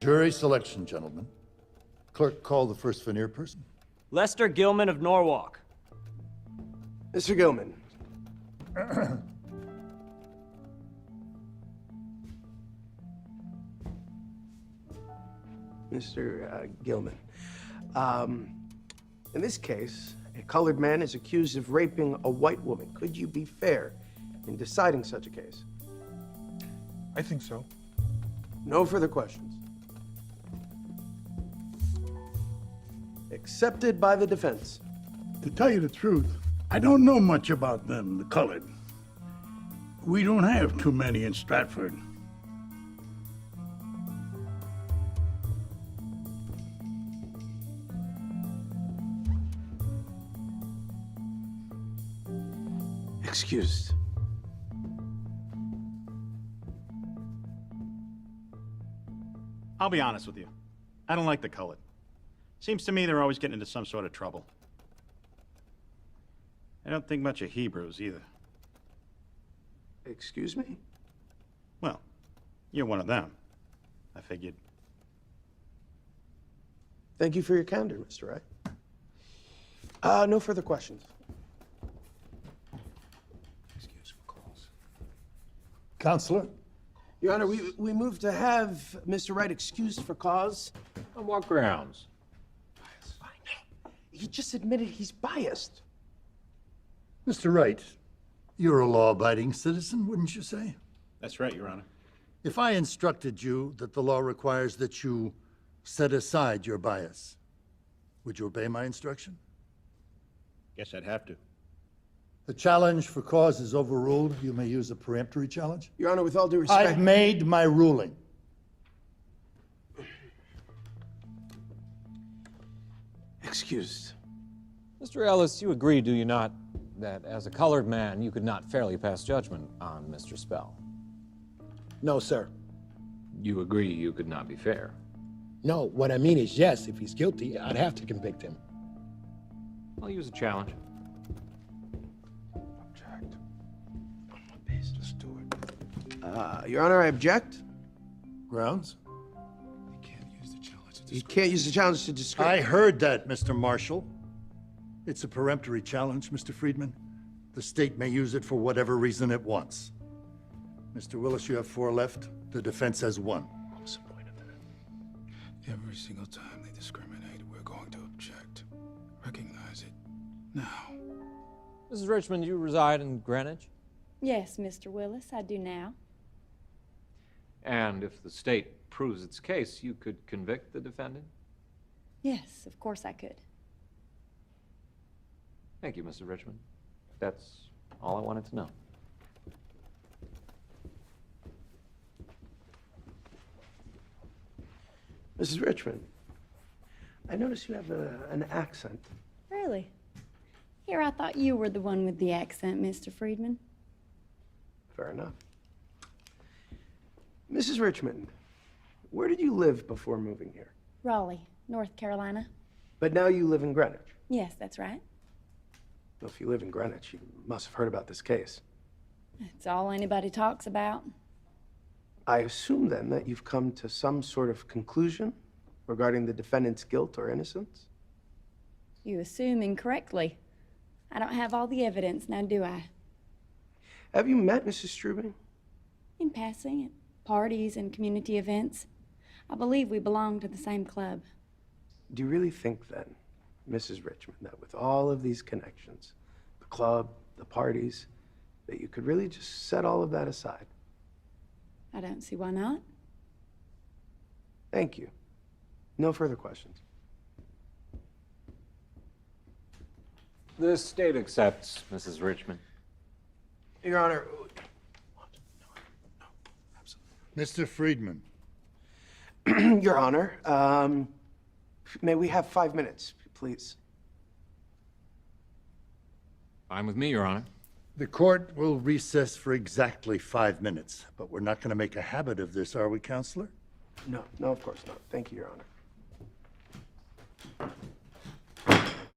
Jury selection, gentlemen. Clerk, call the first veneer person. Lester Gilman of Norwalk. Mr. Gilman. Mr. Gilman. In this case, a colored man is accused of raping a white woman. Could you be fair in deciding such a case? I think so. No further questions. Accepted by the defense. To tell you the truth, I don't know much about them, the colored. We don't have too many in Stratford. Excused. I'll be honest with you. I don't like the colored. Seems to me they're always getting into some sort of trouble. I don't think much of Hebrews either. Excuse me? Well, you're one of them. I figured. Thank you for your candor, Mr. Wright. No further questions. Excuse for calls. Counselor? Your Honor, we move to have Mr. Wright excused for cause. On what grounds? I know. He just admitted he's biased. Mr. Wright, you're a law-abiding citizen, wouldn't you say? That's right, Your Honor. If I instructed you that the law requires that you set aside your bias, would you obey my instruction? Guess I'd have to. The challenge for cause is overruled. You may use a peremptory challenge. Your Honor, with all due respect... I've made my ruling. Excused. Mr. Ellis, you agree, do you not, that as a colored man, you could not fairly pass judgment on Mr. Spell? No, sir. You agree you could not be fair? No, what I mean is, yes, if he's guilty, I'd have to convict him. I'll use a challenge. Object. On what basis? Just do it. Your Honor, I object. Grounds? You can't use the challenge to You can't use the challenge to I discredit... heard that, Mr. Marshall. It's a peremptory challenge, Mr. Friedman. The state may use it for whatever reason it wants. Mr. Willis, you have 4 left. The defense has 1. What's the point of that? Every single time they discriminate, we're going to object. Recognize it now. Mrs. Richmond, you reside in Greenwich? Yes, Mr. Willis, I do now. And if the state proves its case, you could convict the defendant? Yes, of course I could. Thank you, Mrs. Richmond. That's all I wanted to know. Mrs. Richmond, I notice you have an accent. Really? Here, I thought you were the one with the accent, Mr. Friedman. Fair enough. Mrs. Richmond, where did you live before moving here? Raleigh, North Carolina. But now you live in Greenwich. Yes, that's right. Well, if you live in Greenwich, you must have heard about this case. It's all anybody talks about. I assume then that you've come to some sort of conclusion regarding the defendant's guilt or innocence? You assume incorrectly. I don't have all the evidence, now do I? Have you met Mrs. Strubing? In passing, at parties and community events. I believe we belong to the same club. Do you really think then, Mrs. Richmond, that with all of these connections, the club, the parties, that you could really just set all of that aside? I don't see why not. Thank you. No further questions. The state accepts, Mrs. Richmond. Your Honor, Mr. Friedman. Your Honor, may we have 5 minutes, please? Fine with me, Your Honor. The court will recess for exactly 5 minutes, but we're not going to make a habit of this, are we, Counselor? No, of course not. Thank you, Your Honor.